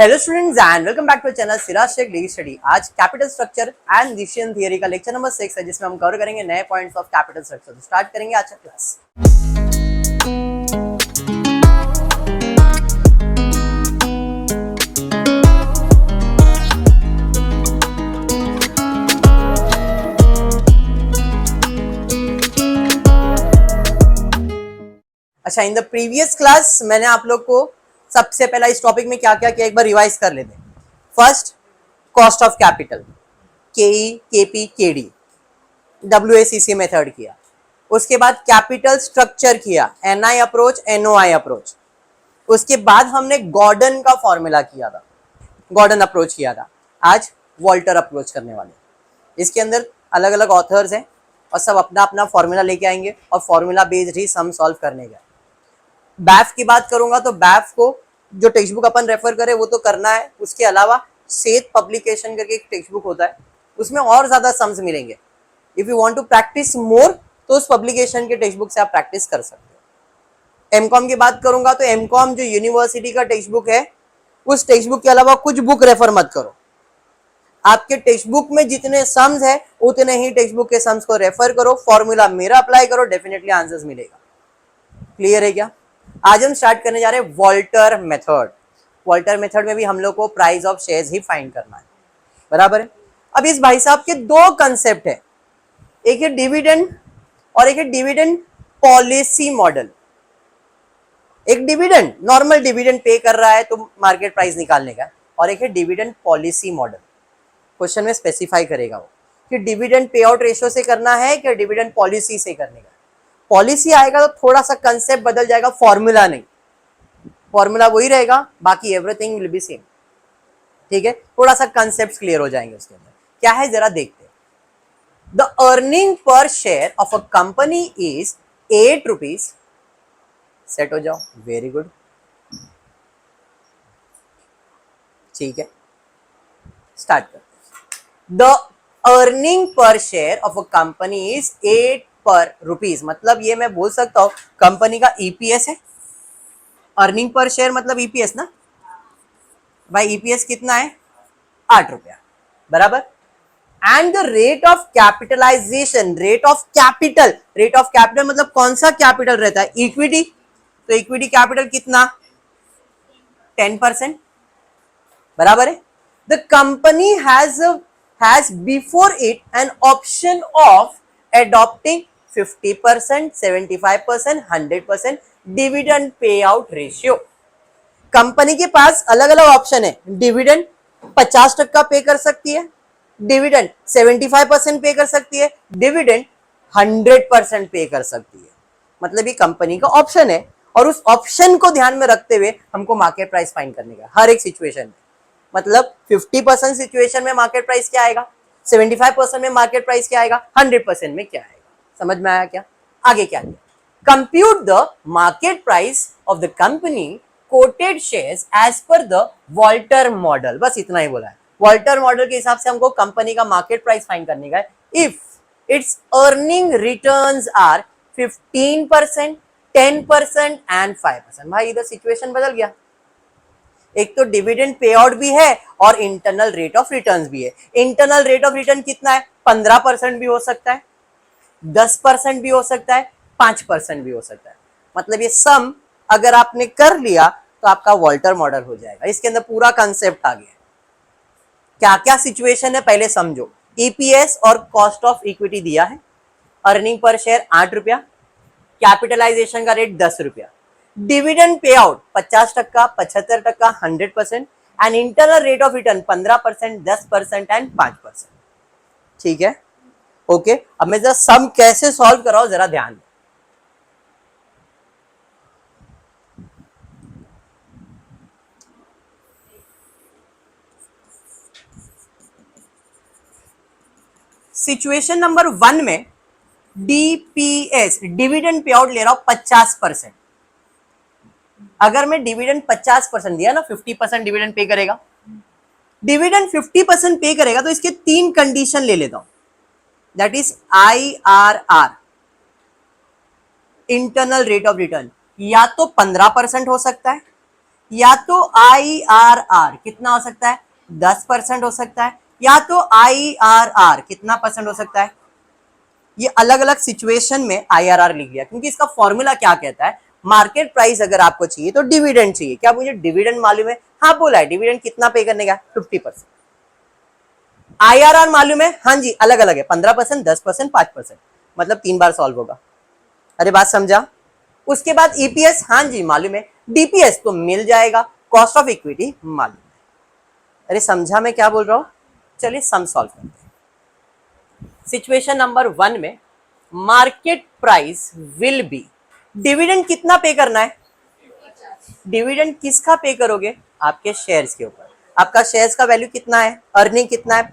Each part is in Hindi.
Hello students and welcome back to channel Siraj Sheikh daily study. आज capital structure and decision theory का लेक्चर नंबर 6 है, जिसमें हम कवर करेंगे नए पॉइंट्स ऑफ कैपिटल स्ट्रक्चर। तो स्टार्ट करेंगे आज का क्लास। अच्छा, इन द प्रीवियस क्लास मैंने आप लोग को सबसे पहला इस टॉपिक में क्या क्या किया एक बार रिवाइज कर लेते हैं। फर्स्ट, कॉस्ट ऑफ कैपिटल, केई, केपी, केडी, डब्ल्यूएसीसी मेथड किया। उसके बाद कैपिटल स्ट्रक्चर किया, एनआई अप्रोच, एनओआई अप्रोच। उसके बाद हमने गॉर्डन का फॉर्मूला किया था, गॉर्डन अप्रोच किया था। आज वॉल्टर अप्रोच करने वाले। इसके अंदर अलग अलग ऑथर्स हैं और सब अपना अपना फॉर्मूला लेके आएंगे और फॉर्मूला बेस्ड ही सम सॉल्व करने का। बैफ की बात करूंगा तो बैफ को जो टेक्स्ट बुक अपन रेफर करें वो तो करना है। उसके अलावा सेत पब्लिकेशन करके एक टेक्स्ट बुक होता है, उसमें और ज्यादा सम्स मिलेंगे। If you want to practice more तो उस पब्लिकेशन के टेक्स्ट बुक से आप प्रैक्टिस कर सकते हो। एमकॉम की बात करूंगा तो एमकॉम जो यूनिवर्सिटी का टेक्स्ट बुक है, उस टेक्स्ट बुक के अलावा कुछ बुक रेफर मत करो। आपके टेक्स्ट बुक में जितने सम्स है उतने ही टेक्स्ट बुक के सम्स को रेफर करो, फॉर्मूला मेरा अप्लाई करो, डेफिनेटली आंसर्स मिलेगा। क्लियर है क्या? आज हम स्टार्ट करने जा रहे हैं वॉल्टर मेथड। वॉल्टर मेथड में भी हम लोग को price of shares he find करना है, बराबर है। अब इस भाई साहब के दो कंसेप्ट है, एक है डिविडेंड और एक है डिविडेंड पॉलिसी मॉडल। एक डिविडेंड, नॉर्मल डिविडेंड पे कर रहा है तो मार्केट प्राइस निकालने का, और एक है डिविडेंड पॉलिसी मॉडल। क्वेश्चन में स्पेसिफाई करेगा वो कि डिविडेंड पे आउट रेशियो से करना है कि डिविडेंड पॉलिसी से करने का। पॉलिसी आएगा तो थोड़ा सा कंसेप्ट बदल जाएगा, फॉर्मूला नहीं, फॉर्मूला वही रहेगा, बाकी एवरीथिंग विल बी सेम। ठीक है, थोड़ा सा कंसेप्ट क्लियर हो जाएंगे उसके अंदर। क्या है जरा देखते हैं। The earning per share of a company is 8 rupees. Set हो जाओ, वेरी गुड। ठीक है, स्टार्ट कर। The earning per share of a company is 8 पर रुपीज, मतलब ये मैं बोल सकता हूं कंपनी का ईपीएस है। अर्निंग पर शेयर मतलब ईपीएस ना भाई, ईपीएस कितना है? 8 रुपया, बराबर। And the rate of capitalisation, rate of capital, rate of capital मतलब कौन सा कैपिटल रहता है? इक्विटी। तो इक्विटी कैपिटल कितना? 10%, बराबर है। The company has before it an option of adopting 50%, 75%, 100% dividend pay out ratio. Company के पास अलग अलग ऑप्शन है। डिविडेंड 50% पे कर सकती है, डिविडेंड 75% पे कर सकती है, डिविडेंड 100% पे कर सकती है। मतलब ये कंपनी का ऑप्शन है और उस ऑप्शन को ध्यान में रखते हुए हमको मार्केट प्राइस फाइंड करने का हर एक सिचुएशन में। मतलब 50% सिचुएशन में मार्केट प्राइस क्या आएगा, 75% में मार्केट प्राइस क्या आएगा, 100% में क्या आएगा। समझ में आया क्या? आगे क्या किया? Compute the market price of the company quoted shares as per the Walter model. बस इतना ही बोला है। वॉल्टर मॉडल के हिसाब से हमको कंपनी का मार्केट प्राइस फाइंड करने का है। If its earning returns are 15%, 10% and 5%। भाई इधर सिचुएशन बदल गया। एक तो डिविडेंड पे आउट भी है और इंटरनल रेट ऑफ रिटर्न्स भी है। इंटरनल रेट ऑफ रिटर्न कितना है? 15% भी हो सकता है, 10% भी हो सकता है, 5% भी हो सकता है। मतलब ये सम अगर आपने कर लिया तो आपका वॉल्टर मॉडल हो जाएगा। इसके अंदर पूरा कंसेप्ट आ गया। क्या क्या सिचुएशन है पहले समझो। ईपीएस और कॉस्ट ऑफ इक्विटी दिया है, अर्निंग पर शेयर 8 रुपया, कैपिटलाइजेशन का रेट 10 रुपया, dividend pay out 50%, 75%, 100% and internal rate of return 15%, 10% and 5%। ठीक है, ओके। अब मैं जरा सम कैसे सॉल्व कर रहा हूं जरा ध्यान दो। सिचुएशन नंबर 1 में डीपीएस, डिविडेंड पे आउट ले रहा हूं 50%। अगर मैं डिविडेंड 50% दिया ना, 50% डिविडेंड पे करेगा। डिविडेंड 50% पे करेगा तो इसके 3 कंडीशन ले लेता हूं। That is IRR, internal rate of return, या तो 15% हो सकता है, या तो IRR कितना हो सकता है, 10% हो सकता है, या तो IRR कितना परसेंट हो सकता है। ये अलग अलग सिचुएशन में IRR लिख लिया, क्योंकि इसका फॉर्मूला क्या कहता है, मार्केट प्राइस अगर आपको चाहिए तो डिविडेंड चाहिए। क्या मुझे डिविडेंड मालूम है? हाँ बोला है, डिविडेंड कितना पे करने का, 50%। IRR मालूम है? हाँ जी, अलग अलग है, 15%, 10%, 5%, मतलब 3 बार सॉल्व होगा। अरे बात समझा। उसके बाद EPS, हाँ जी मालूम है। DPS तो मिल जाएगा, कॉस्ट ऑफ इक्विटी मालूम है। अरे समझा मैं क्या बोल रहा हूं। चलिए सम सॉल्व करते हैं। सिचुएशन नंबर 1 में market price will be, dividend कितना पे करना है, डिविडेंड किसका पे करोगे, आपके शेयर्स के ऊपर। आपका शेयर्स का वैल्यू कितना है, अर्निंग कितना है,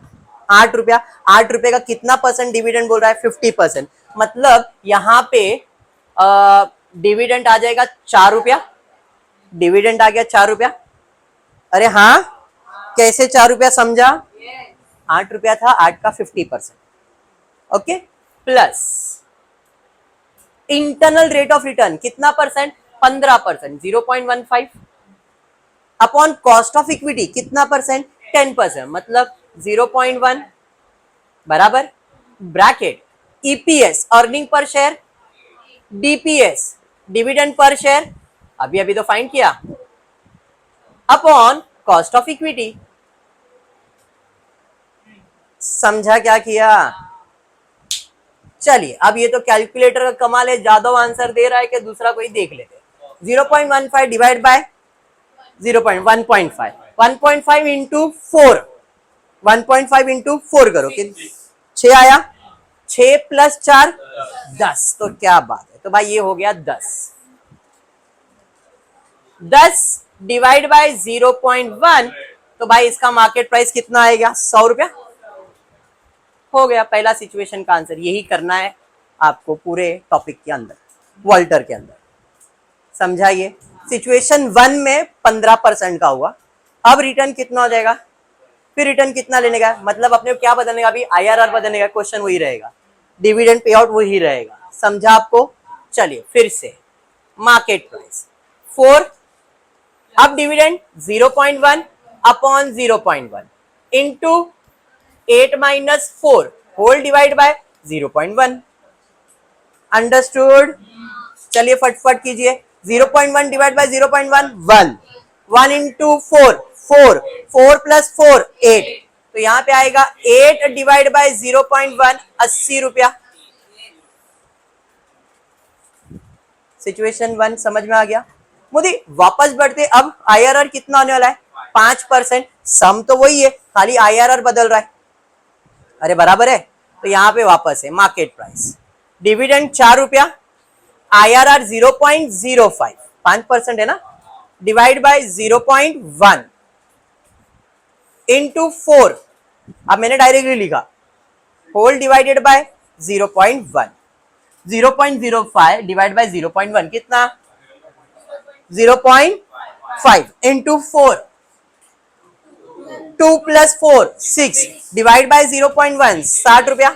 8 रुपया। 8 रुपए का कितना परसेंट डिविडेंड बोल रहा है, 50%। मतलब यहां पे डिविडेंड आ जाएगा 4 रुपया, डिविडेंड आ गया 4 रुपया। अरे हाँ, कैसे 4 रुपया समझा, 8 रुपया था, 8 का 50%, okay. Plus internal rate of return कितना percent, 15%, 0.15 upon cost of equity कितना परसेंट, 10%, मतलब 0.1 बराबर bracket EPS earning per share, DPS dividend per share, अभी अभी तो फाइंड किया, अपॉन कॉस्ट ऑफ इक्विटी। समझा क्या किया। चलिए अब ये तो कैलकुलेटर का कमाल है, जादव आंसर दे रहा है कि दूसरा कोई देख लेते। 0.15 डिवाइड बाय 0.1.5, 1.5 इंटू 4, 1.5 इंटू 4 करो कि 6 आया, 6 प्लस 4 10, तो क्या बात है। तो भाई ये हो गया 10 डिवाइड बाय 0.1, तो भाई इसका मार्केट प्राइस कितना आएगा, 100 रुपया। हो गया पहला सिचुएशन का आंसर। यही करना है आपको पूरे टॉपिक के अंदर, वॉल्टर के अंदर। समझाइए। सिचुएशन 1 में 15% का हुआ, अब रिटर्न कितना हो जाएगा, फिर रिटर्न कितना लेने का, मतलब अपने क्या बदलने का, अभी IRR बदलने का, क्वेश्चन वही रहेगा, डिविडेंड पे आउट वही रहेगा। समझा आपको। चलिए फिर से मार्केट प्राइस 4, अब dividend 0.1 upon 0.1 into 8 minus 4 whole divide by 0.1। Understood. चलिए फटफट कीजिए। 0.1 डिवाइड बाय 0.1 1, 1 इंटू 4 4, 4 प्लस 4 8, तो यहां पे आएगा 8 डिवाइड बाय 0.1 80 रुपया। सिचुएशन 1 समझ में आ गया। मोदी वापस बढ़ते, अब IRR कितना होने वाला है, 5%। सम तो वही है, खाली IRR बदल रहा है। अरे बराबर है। तो यहां पे वापस है मार्केट प्राइस, डिविडेंड 4 रुपया, IRR 0.05, 5% है ना, डिवाइड बाय 0.1 इंटू 4, अब मैंने डायरेक्टली लिखा whole divided by 0.1, 0.05 divide by 0.1 कितना, 0.5 इंटू 4, 2 प्लस 4 6 डिवाइड बाय 0.1 60 रुपया।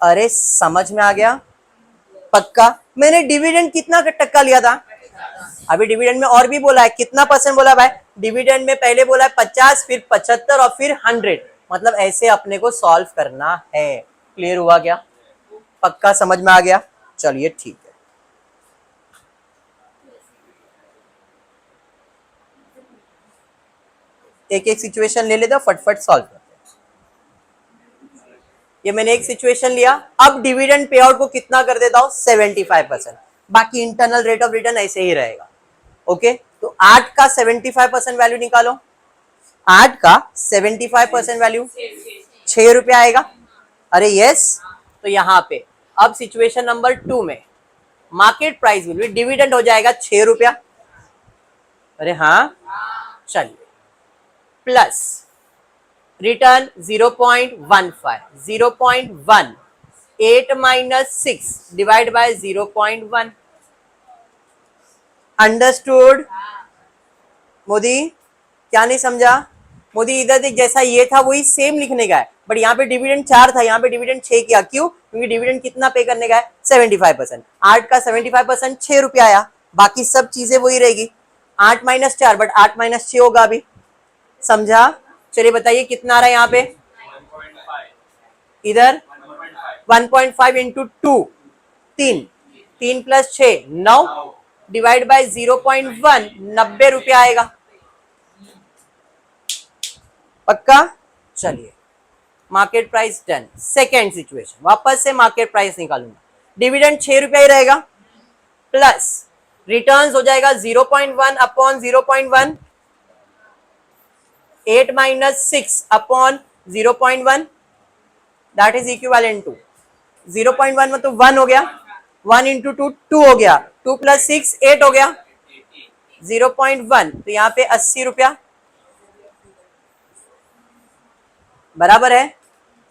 अरे समझ में आ गया पक्का। मैंने डिविडेंड कितना टक्का लिया था, अभी डिविडेंड में और भी बोला है, कितना परसेंट बोला भाई, डिविडेंड में पहले बोला है 50, फिर 75 और फिर 100, मतलब ऐसे अपने को सॉल्व करना है। क्लियर हुआ क्या, पक्का समझ में आ गया। चलिए ठीक है। एक एक सिचुएशन ले लेते, फटफट सॉल्व करते हैं। ये मैंने एक सिचुएशन लिया, अब डिविडेंड पे आउट को कितना कर देता हूं, 75%, बाकी इंटरनल रेट ऑफ रिटर्न ऐसे ही रहेगा। ओके, तो 8 का 75% वैल्यू निकालो, 8 का 75% वैल्यू 6 रुपया आएगा। अरे यस, तो यहां पे अब सिचुएशन नंबर 2 में market price will be, dividend हो जाएगा 6 रुपया। अरे हाँ, चलिए plus return 0.15, 0.1, 8 minus 6 divide by 0.1। Understood. Modi क्या नहीं समझा, मोदी इधर देख, जैसा ये था वही सेम लिखने का है, बट यहाँ पे डिविडेंड 4 था, यहाँ पे डिविडेंड 6 किया। क्यों, क्योंकि डिविडेंड कितना पे करने का है, 75%। 8 का 75% 6 रुपया आया, बाकी सब चीजें वही रहेगी। 8 माइनस 4, बट 8 माइनस 6 होगा अभी, समझा? चलिए बताइए कितना आ रहा है यहाँ पे, इधर 1.5 इंटू 2, 3, 3 प्लस 6 9, डिवाइड बाय 0.1, 90 रुपया आएगा। पक्का? चलिए market price done. Second situation, वापस से मार्केट प्राइस निकालूंगा। डिविडेंड 6 रुपया ही रहेगा, प्लस रिटर्न्स हो जाएगा 0.1 upon 0.1, 8 minus 6 upon 0.1, that is equivalent to 0.1 में तो 1 हो गया, 1 इंटू 2 2 हो गया, 2 प्लस 6 8 हो गया, 0.1 तो यहाँ पे 80 रुपया, बराबर है।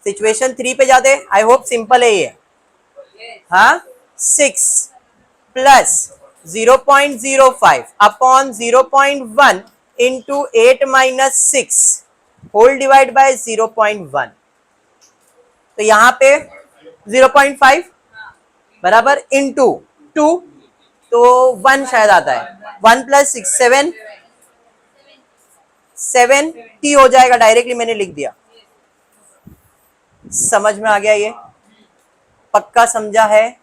सिचुएशन 3 पे जाते, आई होप सिंपल है ये। हाँ, 6 plus 0.05 upon 0.1 into 8 minus 6 whole divide by 0.1, तो यहाँ पे 0.5 बराबर इंटू 2, तो 1 शायद आता है, 1 प्लस 6 7, 7 टी हो जाएगा, डायरेक्टली मैंने लिख दिया। समझ में आ गया ये? पक्का समझा है?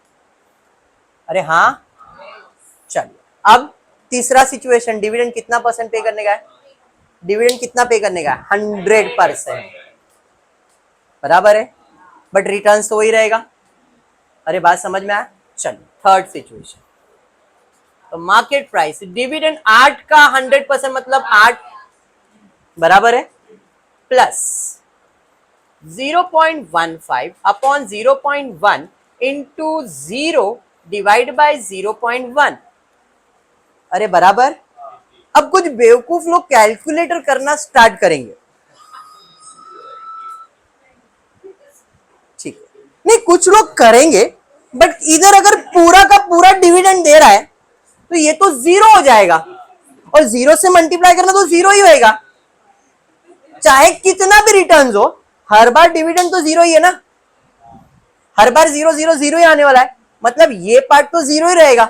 अरे हाँ, चलिए अब तीसरा सिचुएशन, डिविडेंड कितना परसेंट पे करने का है? डिविडेंड कितना पे करने का है? 100%, बराबर है, बट रिटर्न तो वही रहेगा। अरे बात समझ में आया? चलिए थर्ड सिचुएशन, तो मार्केट प्राइस डिविडेंड 8 का 100% मतलब 8 बराबर है, plus 0.15 upon 0.1 into 0 divide by 0.1, अरे बराबर। अब कुछ बेवकूफ लोग कैलकुलेटर करना स्टार्ट करेंगे, ठीक है? नहीं, कुछ लोग करेंगे, बट इधर अगर पूरा का पूरा डिविडेंड दे रहा है तो ये तो 0 हो जाएगा, और 0 से मल्टीप्लाई करना तो 0 ही होएगा, चाहे कितना भी रिटर्न्स हो, हर बार डिविडेंड तो 0 ही है ना, हर बार 0 0 0 ही आने वाला है, मतलब ये पार्ट तो 0 ही रहेगा।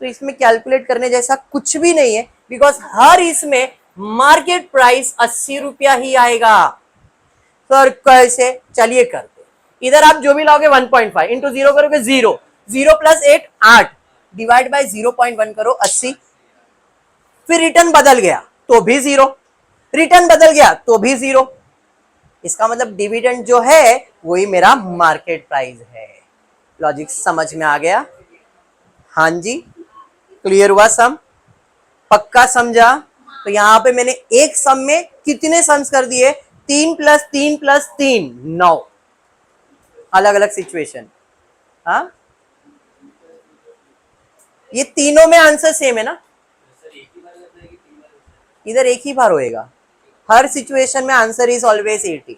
तो इसमें कैलकुलेट करने जैसा कुछ भी नहीं है, बिकॉज हर इसमें मार्केट प्राइस 80 रुपया ही आएगा। सर कैसे? चलिए करते, इधर आप जो भी लाओगे 1.5 इंटू 0 करोगे 0, 0 प्लस 8 8, डिवाइड बाय 0.1 करो 80, फिर रिटर्न बदल गया तो भी 0, रिटर्न बदल गया तो भी 0, इसका मतलब डिविडेंड जो है वही मेरा मार्केट प्राइस है। लॉजिक समझ में आ गया? हाँ जी, क्लियर हुआ सम? पक्का समझा? तो यहां पे मैंने एक सम में कितने सम्स कर दिए? 3 प्लस 3 प्लस 3 9, अलग अलग सिचुएशन। हाँ, ये तीनों में आंसर सेम है ना? इधर एक ही बार होएगा, हर सिचुएशन में आंसर इज ऑलवेज 80।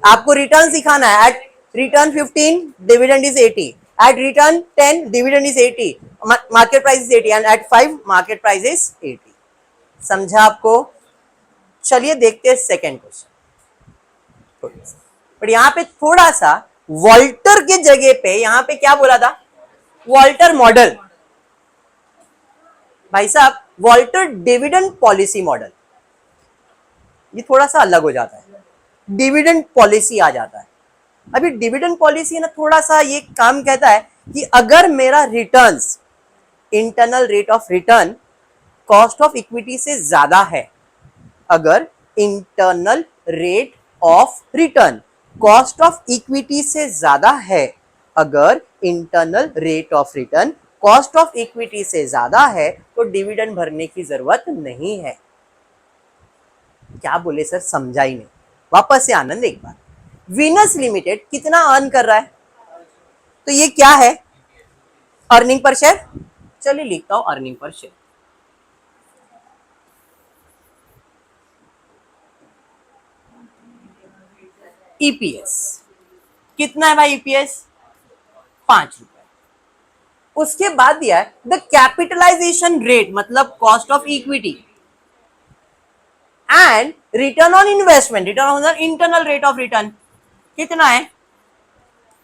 आपको रिटर्न सिखाना है, at return 15 dividend is 80, at return 10 dividend is 80, market price is 80, and at 5 market price is 80। समझा आपको? चलिए देखते हैं सेकेंड क्वेश्चन। बट यहां पे थोड़ा सा वॉल्टर के जगह पे यहां पे क्या बोला था? Walter model. भाई साहब, वॉल्टर डिविडेंड पॉलिसी मॉडल, ये थोड़ा सा अलग हो जाता है, डिविडेंड पॉलिसी आ जाता है। अभी डिविडेंड पॉलिसी ना थोड़ा सा ये काम कहता है कि अगर मेरा returns, internal rate of return cost of equity से ज्यादा है, अगर internal rate of return cost of equity से ज्यादा है, अगर internal rate of return cost of equity से ज्यादा है, तो डिविडेंड भरने की जरूरत नहीं है। क्या बोले सर, समझा ही नहीं। वापस से आनंद एक बार, वीनस लिमिटेड कितना अर्न कर रहा है? तो ये क्या है? Earning per share. चलिए लिखता हूं अर्निंग पर शेयर। ईपीएस कितना है भाई? ईपीएस 5 रुपए। उसके बाद दिया है द कैपिटलाइजेशन रेट, मतलब cost of equity, and return on investment, return on internal rate of return कितना है?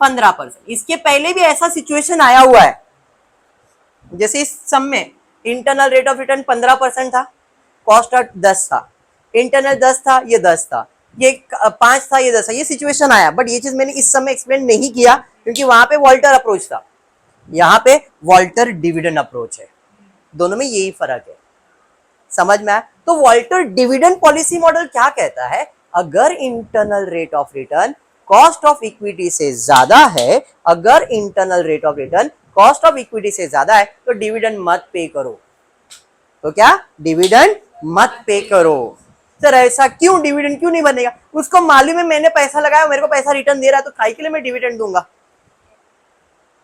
15%। इसके पहले भी ऐसा सिचुएशन आया हुआ है, जैसे इस सम में इंटरनल रेट ऑफ रिटर्न 15% था, कॉस्ट ऑफ 10 था, इंटरनल 10 था, ये 10 था, ये 5 था, ये 10 था, ये सिचुएशन आया। बट ये चीज मैंने इस समय एक्सप्लेन नहीं किया क्योंकि वहां पे वॉल्टर अप्रोच था, यहाँ पे वॉल्टर डिविडेंड अप्रोच है। दोनों में यही फर्क है, समझ में आया? तो वॉल्टर डिविडेंड पॉलिसी मॉडल क्या कहता है, अगर internal rate of return cost of equity से ज्यादा है, अगर internal rate of return cost of equity से ज्यादा है तो डिविडेंड मत पे करो। तो क्या, डिविडेंड मत पे करो। सर ऐसा क्यों, डिविडेंड क्यों नहीं बनेगा? उसको मालूम है मैंने पैसा लगाया, मेरे को पैसा रिटर्न दे रहा है, तो खाई के लिए मैं डिविडेंड दूंगा।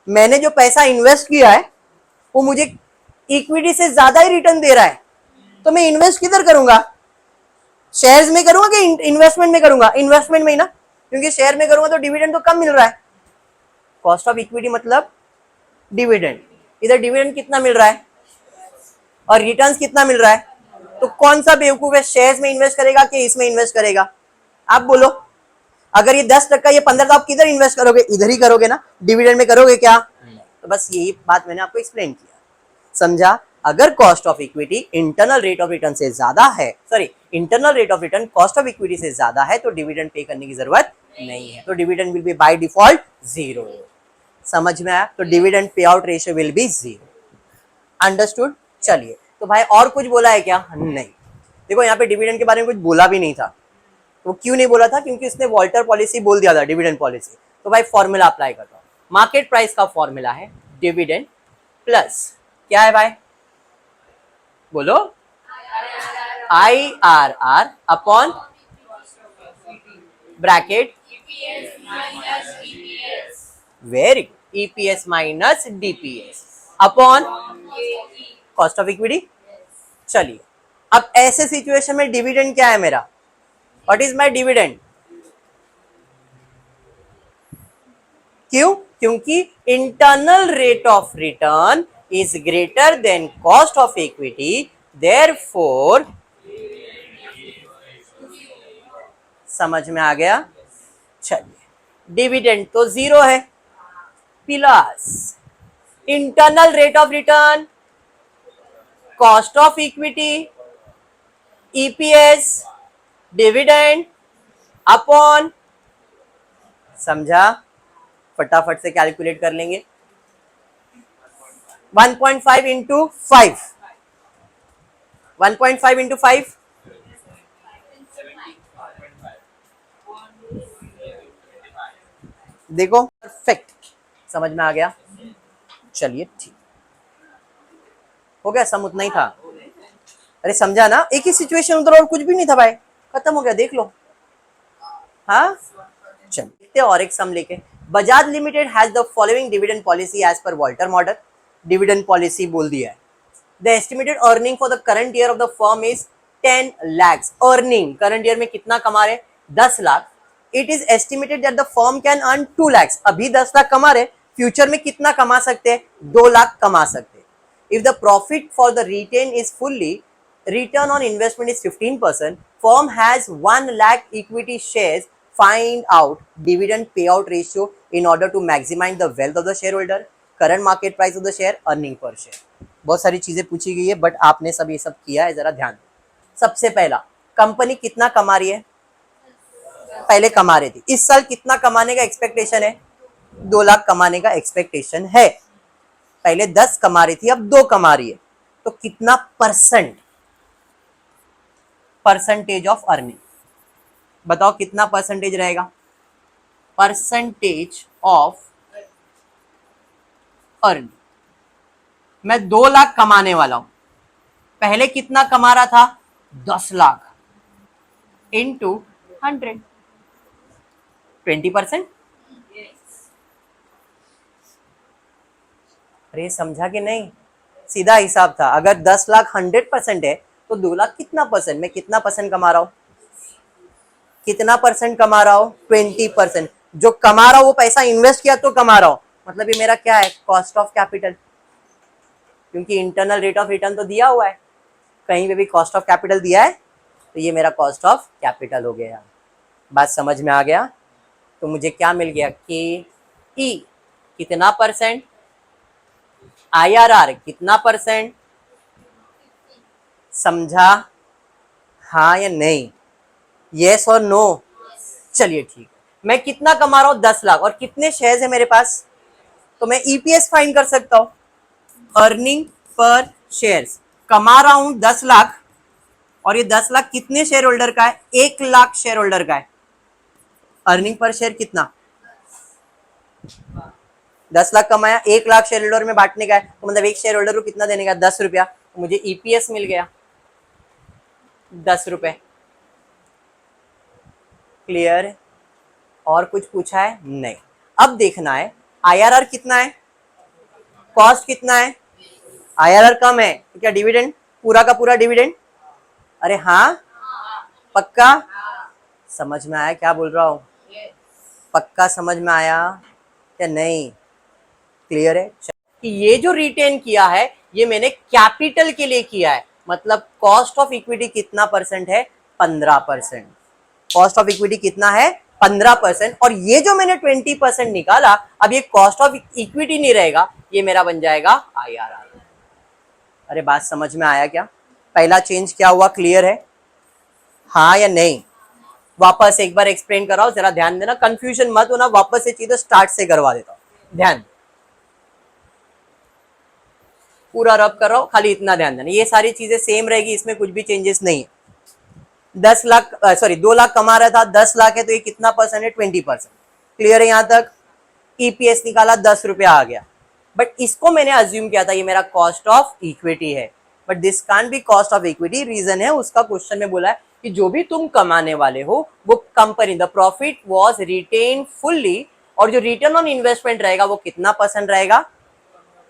मैंने जो पैसा इन्वेस्ट किया है वो मुझे इक्विटी से ज्यादा ही रिटर्न दे रहा है, तो मैं इन्वेस्ट किधर करूंगा? शेयर्स में करूंगा कि इन्वेस्टमेंट में करूंगा? इन्वेस्टमेंट में ही ना, क्योंकि शेयर में करूंगा तो डिविडेंड तो कम मिल रहा है। कॉस्ट ऑफ इक्विटी मतलब डिविडेंड, इधर डिविडेंड कितना मिल रहा है और रिटर्न्स कितना मिल रहा है, तो कौन सा बेवकूफ है शेयर्स में इन्वेस्ट करेगा कि इसमें इन्वेस्ट करेगा? आप बोलो। अगर ये 10%, ये 15, तो आप किधर इन्वेस्ट करोगे? इधर ही करोगे ना, डिविडेंड में करोगे क्या? तो बस यही बात मैंने आपको एक्सप्लेन किया, समझा? अगर cost of equity internal rate of return से ज्यादा है, sorry, internal rate of return cost of equity से ज्यादा है तो डिविडेंड पे करने की जरूरत नहीं है, तो dividend will be by default zero. समझ में आया? तो dividend pay out ratio will be zero. Understood? चलिए, तो भाई और कुछ बोला है क्या? नहीं। देखो यहाँ पे डिविडेंड के बारे में कुछ बोला भी नहीं था। वो क्यों नहीं बोला था? क्योंकि उसने वॉल्टर पॉलिसी बोल दिया था, डिविडेंड पॉलिसी। तो भाई फॉर्मूला अप्लाई करता हूँ। मार्केट प्राइस का फॉर्मूला है डिविडेंड प्लस, क्या है भाई बोलो, IRR upon bracket very EPS minus DPS upon cost of equity. चलिए, अब ऐसे सिचुएशन में डिविडेंड क्या है मेरा? What is my dividend? क्यों? क्योंकि internal rate of return is greater than cost of equity, therefore, समझ में आ गया? चलिए, डिविडेंड तो जीरो है, plus internal rate of return, cost of equity, EPS, dividend upon, समझा? फटाफट से कैलकुलेट कर लेंगे। 1.5 इंटू 5, 1.5 इंटू 5, देखो परफेक्ट, समझ में आ गया? चलिए ठीक हो गया, सम उतना ही था। अरे समझा ना, एक ही सिचुएशन उधर और कुछ भी नहीं था भाई, खत्म हो गया, देख लो। हाँ चलिए, और एक सम लेके, Bajaj limited has the following dividend policy as per Walter model. Dividend policy बोल दिया है। The estimated earning for the current year of the firm is 10 lakhs। Earning current year में कितना कमा रहे? 10 lakh. It is estimated that the firm can earn 2 lakhs। अभी 10 लाख कमा रहे, फ्यूचर में कितना कमा सकते हैं? 2 लाख कमा सकते हैं। If the profit for the retain is fully, return on investment is 15%, firm has 1 lakh equity shares, find out dividend payout ratio in order to maximize the wealth of the shareholder, current market price of the share, earning per share। बहुत सारी चीजें पूछी गई है, बट आपने सब ये सब किया है, जरा ध्यान दो। सबसे पहला, कंपनी कितना कमा रही है? पहले कमा रही थी, इस साल कितना कमाने का एक्सपेक्टेशन है? 2 लाख कमाने का एक्सपेक्टेशन है। पहले 10 कमा रही थी, अब 2 कमा रही है, तो कितना परसेंटेज ऑफ अर्निंग बताओ, कितना परसेंटेज रहेगा? Percentage of earning. मैं 2 लाख कमाने वाला हूं, पहले कितना कमा रहा था? 10 लाख इंटू 100, 20%। अरे समझा कि नहीं? सीधा हिसाब था। अगर 10 लाख 100% है तो 2 लाख कितना परसेंट? मैं कितना परसेंट कमा रहा हूं? कितना परसेंट कमा रहा हूं? 20%। जो कमा रहा हूं वो पैसा इन्वेस्ट किया तो कमा रहा हूं, मतलब ये मेरा क्या है? Cost of capital. क्योंकि इंटरनल रेट ऑफ रिटर्न तो दिया हुआ है, कहीं पे भी कॉस्ट ऑफ कैपिटल दिया है, तो ये मेरा कॉस्ट ऑफ कैपिटल हो गया। बात समझ में आ गया? तो मुझे क्या मिल गया? के ई कितना परसेंट? IRR कितना परसेंट, समझा, हाँ या नहीं, यस और नो। चलिए ठीक, मैं कितना कमा रहा हूं 10 लाख और कितने शेयर्स है मेरे पास, तो मैं ईपीएस फाइंड कर सकता हूं, अर्निंग पर शेयर्स। कमा रहा हूं 10 लाख और ये 10 लाख कितने शेयर होल्डर का है, 1 लाख शेयर होल्डर का है। अर्निंग पर शेयर कितना, 10 लाख कमाया, 1 लाख शेयर होल्डर में बांटने का है, तो मतलब एक शेयर होल्डर को कितना देने का, 10 रुपया, तो मुझे ईपीएस मिल गया 10 रुपए। क्लियर, और कुछ पूछा है नहीं। अब देखना है आईआरआर कितना है, कॉस्ट कितना है, आईआरआर कम है तो क्या डिविडेंड, पूरा का पूरा डिविडेंड, अरे हाँ पक्का, समझ में आया क्या बोल रहा हूं, पक्का समझ में आया या नहीं, क्लियर है। कि ये जो रिटेन किया है ये मैंने कैपिटल के लिए किया है, मतलब कॉस्ट ऑफ इक्विटी कितना परसेंट है, 15%। कॉस्ट ऑफ इक्विटी कितना है, 15%। और ये जो मैंने 20% निकाला, अब ये कॉस्ट ऑफ इक्विटी नहीं रहेगा, ये मेरा बन जाएगा आईआरआर। अरे बात समझ में आया क्या, पहला चेंज क्या हुआ, क्लियर है, हाँ या नहीं। वापस एक बार एक्सप्लेन कराओ, जरा ध्यान देना, कंफ्यूजन मत होना, वापस ये चीजें स्टार्ट से करवा देता हूं, ध्यान पूरा रब कर रहा हूं, खाली इतना ध्यान देना, ये सारी चीजें सेम रहेगी, इसमें कुछ भी चेंजेस नहीं है। 10 लाख सॉरी 2 लाख कमा रहा था, 10 लाख है तो ये कितना परसेंट है, 20%। क्लियर है यहां तक। ईपीएस निकाला 10 रुपया आ गया, बट इसको मैंने अज्यूम किया था ये मेरा कॉस्ट ऑफ इक्विटी है, but this can't be cost of equity. Reason है उसका, क्वेश्चन में बोला है कि जो भी तुम कमाने वाले हो वो company, the profit was written fully, और जो रिटर्न ऑन इन्वेस्टमेंट रहेगा वो कितना परसेंट रहेगा।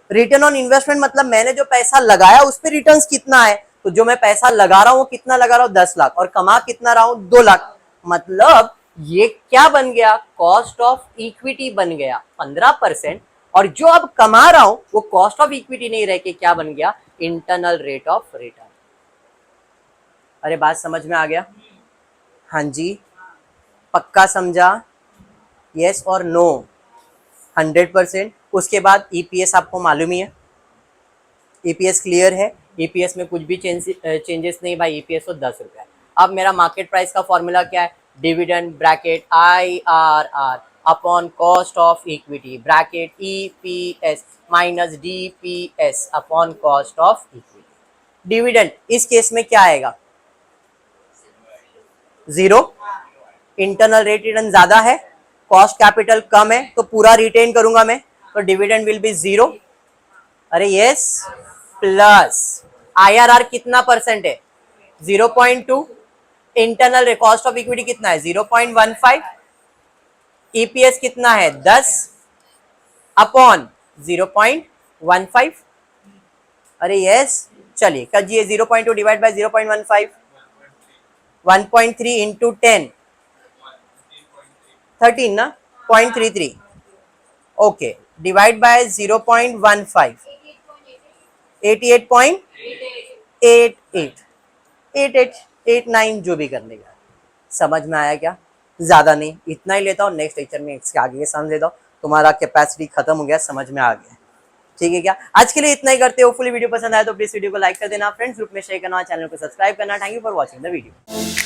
रिटर्न ऑन इन्वेस्टमेंट मतलब मैंने जो पैसा लगाया उस पर रिटर्न कितना है, तो जो मैं पैसा लगा रहा हूं वो कितना लगा रहा हूं, 10 लाख, और कमा कितना रहा हूं, 2 लाख। मतलब ये क्या बन गया, कॉस्ट ऑफ इक्विटी बन गया 15%, और जो अब कमा रहा हूं वो कॉस्ट ऑफ इक्विटी नहीं रह के क्या बन गया, इंटरनल रेट ऑफ रिटर्न। अरे बात समझ में आ गया, हाँ जी, पक्का समझा, यस और नो, 100%। उसके बाद ईपीएस आपको मालूम ही है, ईपीएस क्लियर है, ईपीएस में कुछ भी चेंजेस नहीं भाई, ईपीएस तो 10 रुपया है। अब मेरा मार्केट प्राइस का फॉर्मूला क्या है, dividend bracket IRR upon cost of equity bracket EPS minus DPS upon cost of equity. Dividend इस केस में क्या आएगा, 0, इंटरनल रेट रिटर्न ज्यादा है, कॉस्ट कैपिटल कम है, तो पूरा रिटेन करूंगा मैं, तो डिविडेंड विल बी 0। अरे यस, प्लस आईआरआर कितना परसेंट है, 0.2, इंटरनल कॉस्ट ऑफ इक्विटी कितना है 0.15, ईपीएस कितना है 10 अपॉन 0.15। अरे यस, चलिए करिए, 0.2 डिवाइड बाय 0.15, 1.3 इंटू 10, 13 ना, 0.33, ओके, डिवाइड बाय 0.15, 88.88 जो भी करने का। समझ में आया क्या, ज्यादा नहीं, इतना ही लेता हूँ, नेक्स्ट लेक्चर में इसके आगे समझ लेता हूँ, तुम्हारा कैपेसिटी खत्म हो गया, समझ में आ गया, ठीक है क्या। आज के लिए इतना ही करते हो, फुली वीडियो पसंद आया तो प्लीज वीडियो को लाइक कर देना, फ्रेंड्स ग्रुप में शेयर करना, चैनल को सब्सक्राइब करना। Thank you for watching the video.